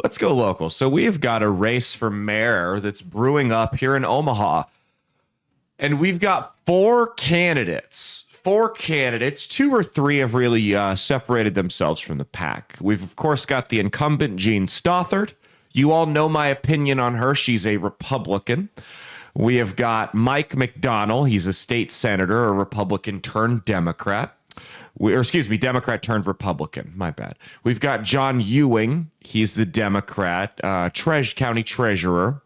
Let's go local. So we've got a race for mayor that's brewing up here in Omaha. And we've got four candidates. Two or three have really separated themselves from the pack. We've, of course, got the incumbent, Jean Stothard. You all know my opinion on her. She's a Republican. We have got Mike McDonnell. He's a state senator, a Republican turned Democrat. Democrat turned Republican. My bad. We've got John Ewing. He's the Democrat, county treasurer.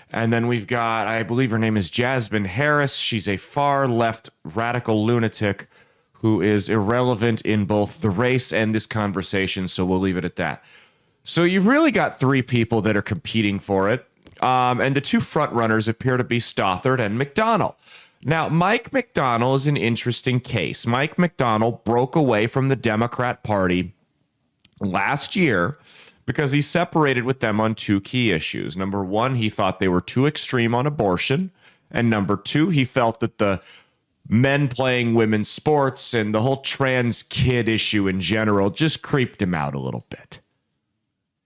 And then we've got, I believe her name is Jasmine Harris. She's a far left radical lunatic who is irrelevant in both the race and this conversation. So we'll leave it at that. So you've really got three people that are competing for it. And the two front runners appear to be Stothard and McDonnell. Now, Mike McDonnell is an interesting case. Mike McDonnell broke away from the Democrat Party last year because he separated with them on two key issues. Number one, he thought they were too extreme on abortion. And number two, he felt that the men playing women's sports and the whole trans kid issue in general just creeped him out a little bit.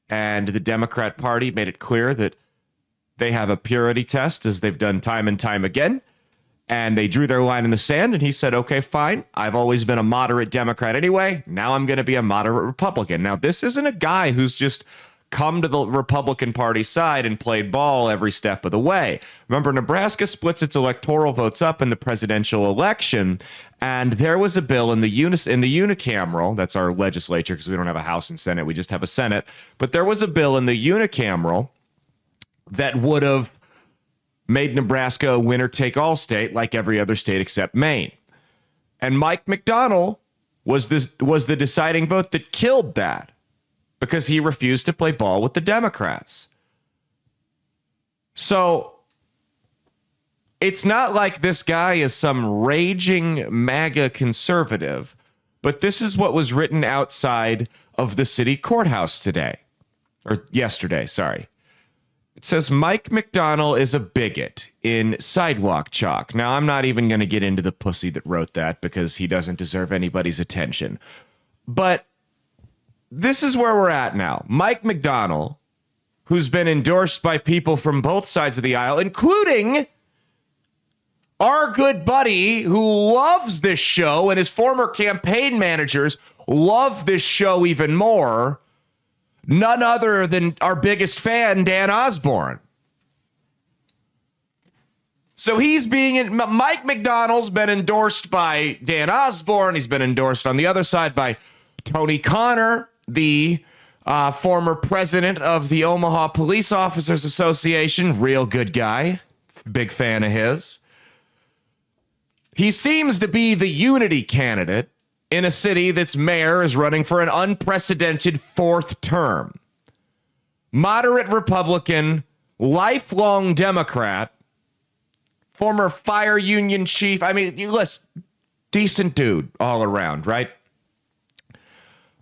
And the Democrat Party made it clear that they have a purity test, as they've done time and time again. And they drew their line in the sand, and he said, okay, fine. I've always been a moderate Democrat anyway. Now I'm going to be a moderate Republican. Now, this isn't a guy who's just come to the Republican Party side and played ball every step of the way. Remember, Nebraska splits its electoral votes up in the presidential election, and there was a bill in the unicameral, that's our legislature because we don't have a House and Senate, we just have a Senate, but there was a bill in the unicameral that would have made Nebraska a winner-take-all state like every other state except Maine. And Mike McDonnell was the deciding vote that killed that because he refused to play ball with the Democrats. So it's not like this guy is some raging MAGA conservative, but this is what was written outside of the city courthouse today, or yesterday, sorry. It says Mike McDonnell is a bigot in sidewalk chalk. Now, I'm not even going to get into the pussy that wrote that because he doesn't deserve anybody's attention. But this is where we're at now. Mike McDonnell, who's been endorsed by people from both sides of the aisle, including our good buddy who loves this show, and his former campaign managers love this show even more. None other than our biggest fan, Dan Osborne. So Mike McDonnell's been endorsed by Dan Osborne. He's been endorsed on the other side by Tony Connor, the former president of the Omaha Police Officers Association. Real good guy. Big fan of his. He seems to be the unity candidate in a city that's mayor is running for an unprecedented fourth term. Moderate Republican, lifelong Democrat, former fire union chief. I mean, listen, decent dude all around, right?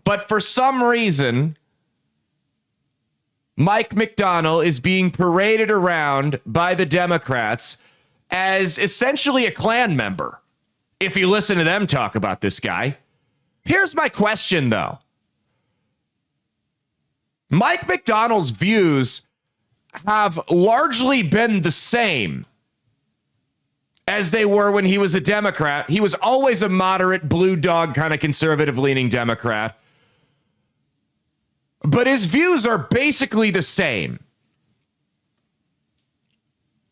But for some reason, Mike McDonnell is being paraded around by the Democrats as essentially a Klan member. If you listen to them talk about this guy. Here's my question, though. Mike McDonnell's views have largely been the same as they were when he was a Democrat. He was always a moderate, blue dog, kind of conservative-leaning Democrat. But his views are basically the same.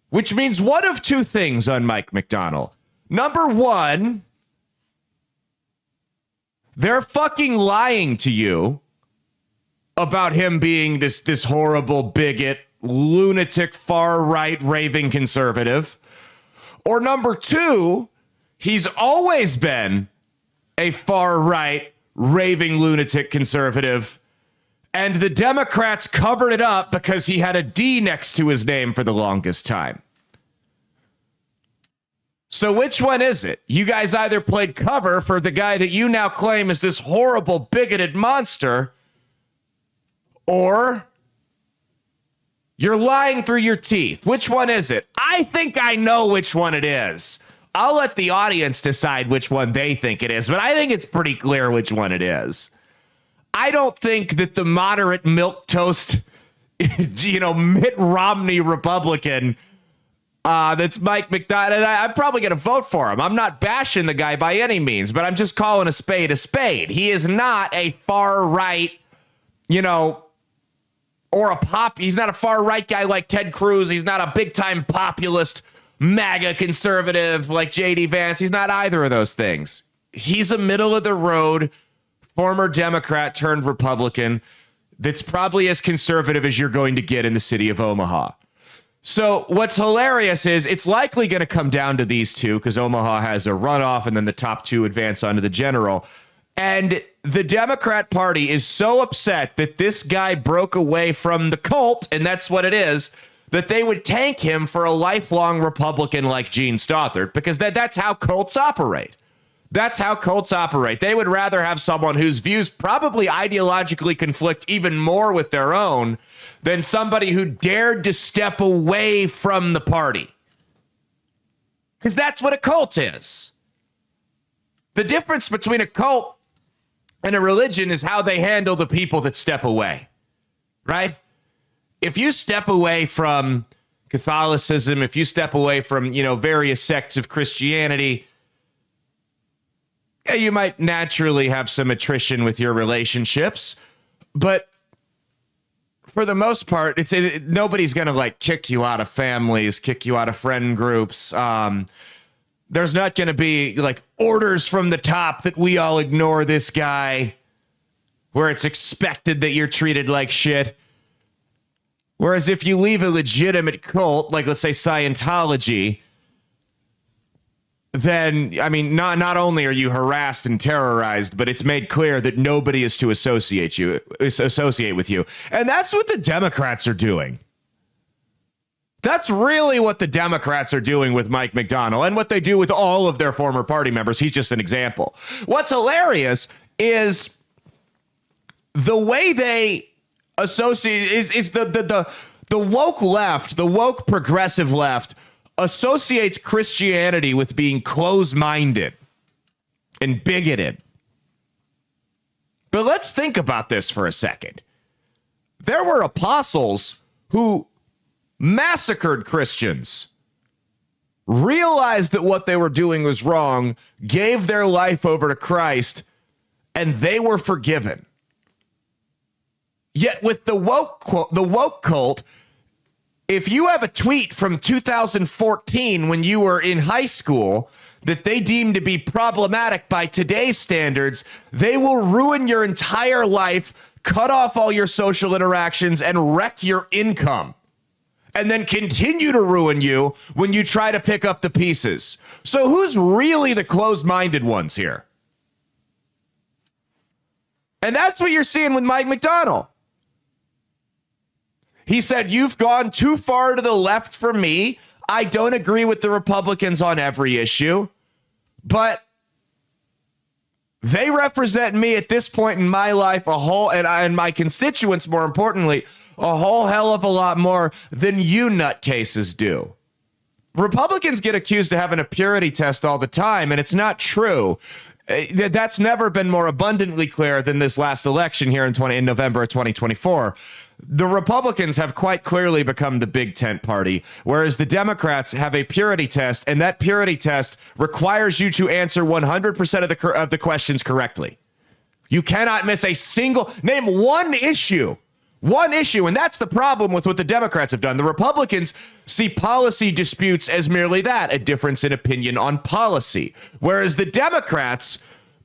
Which means one of two things on Mike McDonnell. Number one, they're fucking lying to you about him being this horrible bigot, lunatic, far-right, raving conservative. Or number two, he's always been a far-right, raving lunatic conservative, and the Democrats covered it up because he had a D next to his name for the longest time. So which one is it? You guys either played cover for the guy that you now claim is this horrible, bigoted monster, or you're lying through your teeth. Which one is it? I think I know which one it is. I'll let the audience decide which one they think it is, but I think it's pretty clear which one it is. I don't think that the moderate milquetoast Mitt Romney Republican that's Mike McDonnell. And I'm probably going to vote for him. I'm not bashing the guy by any means, but I'm just calling a spade a spade. He is not a far right, he's not a far right guy like Ted Cruz. He's not a big time populist, MAGA conservative like J.D. Vance. He's not either of those things. He's a middle of the road former Democrat turned Republican that's probably as conservative as you're going to get in the city of Omaha. So what's hilarious is it's likely going to come down to these two because Omaha has a runoff and then the top two advance onto the general. And the Democrat Party is so upset that this guy broke away from the cult, and that's what it is, that they would tank him for a lifelong Republican like Gene Stothert because that's how cults operate. That's how cults operate. They would rather have someone whose views probably ideologically conflict even more with their own than somebody who dared to step away from the party. Because that's what a cult is. The difference between a cult and a religion is how they handle the people that step away, right? If you step away from Catholicism, if you step away from, various sects of Christianity, yeah, you might naturally have some attrition with your relationships, but for the most part, nobody's going to kick you out of families, kick you out of friend groups. There's not going to be orders from the top that we all ignore this guy, where it's expected that you're treated like shit. Whereas if you leave a legitimate cult, like let's say Scientology, then, not only are you harassed and terrorized, but it's made clear that nobody is to associate with you. And that's what the Democrats are doing. That's really what the Democrats are doing with Mike McDonnell and what they do with all of their former party members. He's just an example. What's hilarious is the way they associate is the woke left, the woke progressive left associates Christianity with being closed-minded and bigoted. But let's think about this for a second. There were apostles who massacred Christians, realized that what they were doing was wrong, gave their life over to Christ, and they were forgiven. Yet with the woke cult, if you have a tweet from 2014 when you were in high school that they deem to be problematic by today's standards, they will ruin your entire life, cut off all your social interactions, and wreck your income. And then continue to ruin you when you try to pick up the pieces. So who's really the closed-minded ones here? And that's what you're seeing with Mike McDonnell. He said, you've gone too far to the left for me. I don't agree with the Republicans on every issue, but they represent me at this point in my life and my constituents, more importantly, a whole hell of a lot more than you nutcases do. Republicans get accused of having a purity test all the time, and it's not true. That's never been more abundantly clear than this last election here in November of 2024. The Republicans have quite clearly become the big tent party, whereas the Democrats have a purity test, and that purity test requires you to answer 100% of the questions correctly. You cannot miss name one issue, and that's the problem with what the Democrats have done. The Republicans see policy disputes as merely that, a difference in opinion on policy, whereas the Democrats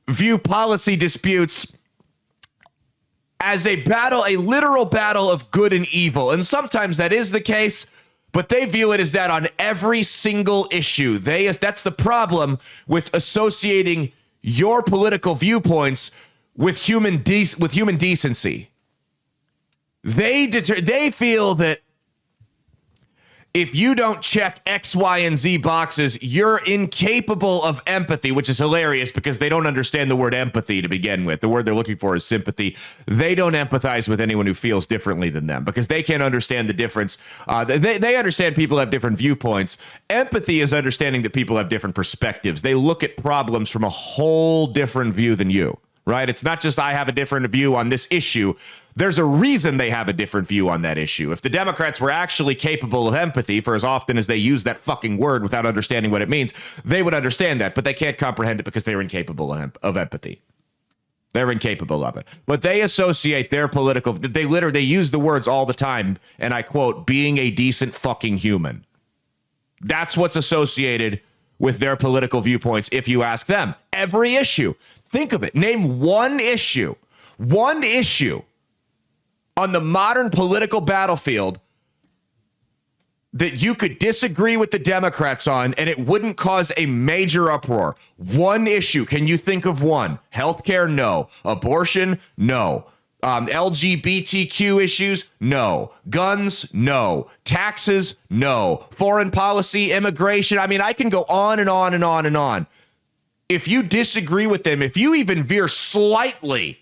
view policy disputes as a literal battle of good and evil. And sometimes that is the case, but they view it as that on every single issue. That's the problem with associating your political viewpoints with human decency. They feel that if you don't check X, Y, and Z boxes, you're incapable of empathy, which is hilarious because they don't understand the word empathy to begin with. The word they're looking for is sympathy. They don't empathize with anyone who feels differently than them because they can't understand the difference. They understand people have different viewpoints. Empathy is understanding that people have different perspectives. They look at problems from a whole different view than you. right? It's not just I have a different view on this issue. There's a reason they have a different view on that issue. If the Democrats were actually capable of empathy, for as often as they use that fucking word without understanding what it means, they would understand that, but they can't comprehend it because they're incapable of empathy. They're incapable of it. But they associate their political, they use the words all the time, and I quote, being a decent fucking human. That's what's associated with their political viewpoints if you ask them. Every issue. Think of it. Name one issue on the modern political battlefield that you could disagree with the Democrats on and it wouldn't cause a major uproar. One issue. Can you think of one? Healthcare? No. Abortion? No. LGBTQ issues? No. Guns? No. Taxes? No. Foreign policy? Immigration? I mean, I can go on and on and on and on. If you disagree with them, if you even veer slightly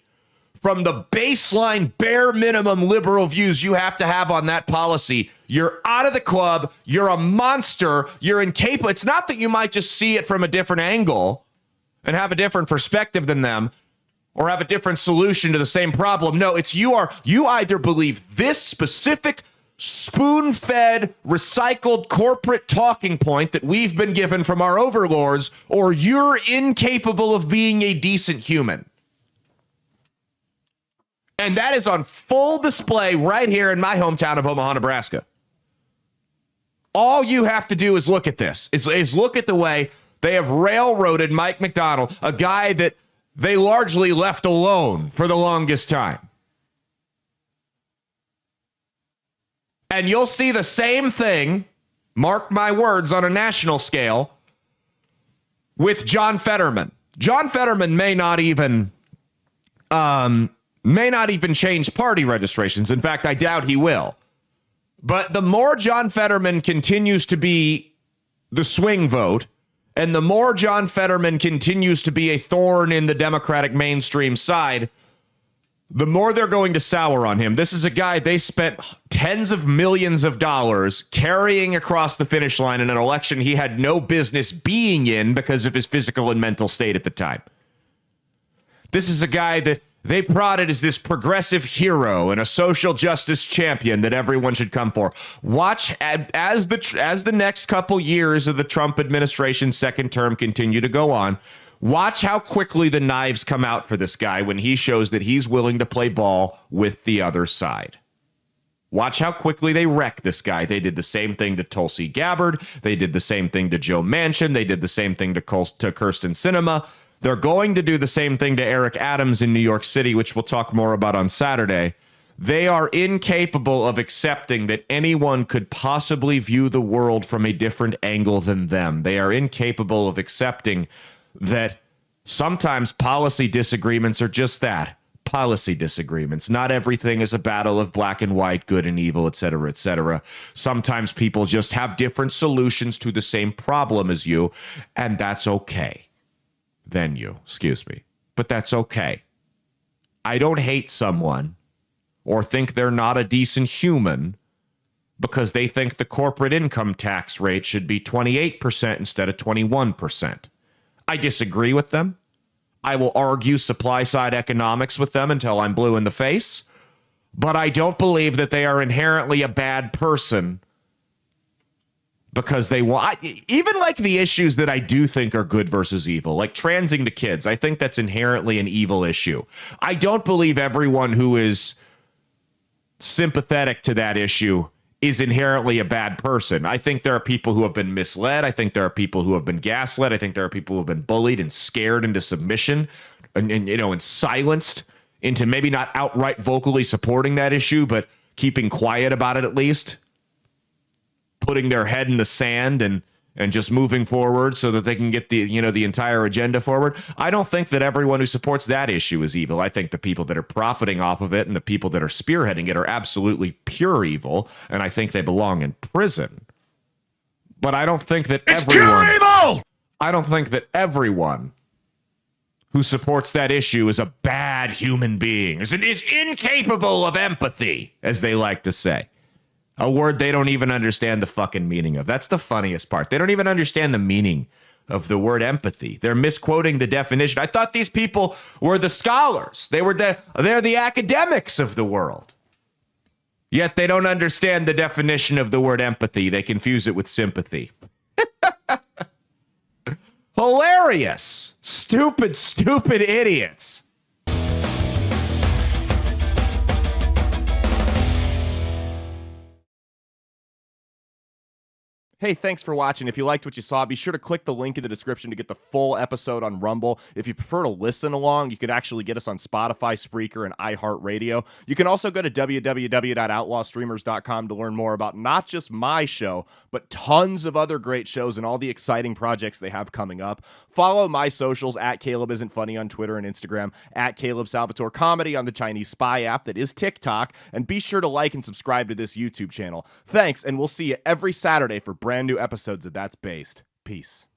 from the baseline bare minimum liberal views you have to have on that policy, you're out of the club, you're a monster, you're incapable. It's not that you might just see it from a different angle and have a different perspective than them or have a different solution to the same problem. No, it's you either believe this specific spoon-fed, recycled corporate talking point that we've been given from our overlords, or you're incapable of being a decent human. And that is on full display right here in my hometown of Omaha, Nebraska. All you have to do is look at this, is look at the way they have railroaded Mike McDonnell, a guy that they largely left alone for the longest time. And you'll see the same thing, mark my words, on a national scale with John Fetterman. John Fetterman may not even change party registrations. In fact, I doubt he will. But the more John Fetterman continues to be the swing vote, and the more John Fetterman continues to be a thorn in the Democratic mainstream side, the more they're going to sour on him. This is a guy they spent tens of millions of dollars carrying across the finish line in an election he had no business being in because of his physical and mental state at the time. This is a guy that they prodded as this progressive hero and a social justice champion that everyone should come for. Watch as the next couple years of the Trump administration's second term continue to go on. Watch how quickly the knives come out for this guy when he shows that he's willing to play ball with the other side. Watch how quickly they wreck this guy. They did the same thing to Tulsi Gabbard. They did the same thing to Joe Manchin. They did the same thing to Kyrsten Sinema. They're going to do the same thing to Eric Adams in New York City, which we'll talk more about on Saturday. They are incapable of accepting that anyone could possibly view the world from a different angle than them. They are incapable of accepting that sometimes policy disagreements are just that, policy disagreements. Not everything is a battle of black and white, good and evil, et cetera, et cetera. Sometimes people just have different solutions to the same problem as you, and that's okay. But that's okay. I don't hate someone or think they're not a decent human because they think the corporate income tax rate should be 28% instead of 21%. I disagree with them. I will argue supply side economics with them until I'm blue in the face. But I don't believe that they are inherently a bad person because they want, even like the issues that I do think are good versus evil, like transing to kids. I think that's inherently an evil issue. I don't believe everyone who is sympathetic to that issue is inherently a bad person. I think there are people who have been misled. I think there are people who have been gaslit. I think there are people who have been bullied and scared into submission and silenced into maybe not outright vocally supporting that issue, but keeping quiet about it at least, putting their head in the sand and just moving forward so that they can get the entire agenda forward. I don't think that everyone who supports that issue is evil. I think the people that are profiting off of it and the people that are spearheading it are absolutely pure evil, and I think they belong in prison. But I don't think that pure evil! I don't think that everyone who supports that issue is a bad human being. Is incapable of empathy, as they like to say. A word they don't even understand the fucking meaning of. That's the funniest part. They don't even understand the meaning of the word empathy. They're misquoting the definition. I thought these people were the scholars. They're the academics of the world. Yet they don't understand the definition of the word empathy. They confuse it with sympathy. Hilarious. Stupid, stupid idiots. Hey, thanks for watching. If you liked what you saw, be sure to click the link in the description to get the full episode on Rumble. If you prefer to listen along, you can actually get us on Spotify, Spreaker, and iHeartRadio. You can also go to www.outlawstreamers.com to learn more about not just my show, but tons of other great shows and all the exciting projects they have coming up. Follow my socials at Caleb Isn't Funny on Twitter and Instagram, at Caleb Salvatore Comedy on the Chinese Spy app that is TikTok, and be sure to like and subscribe to this YouTube channel. Thanks, and we'll see you every Saturday for brand new episodes of That's Based. Peace.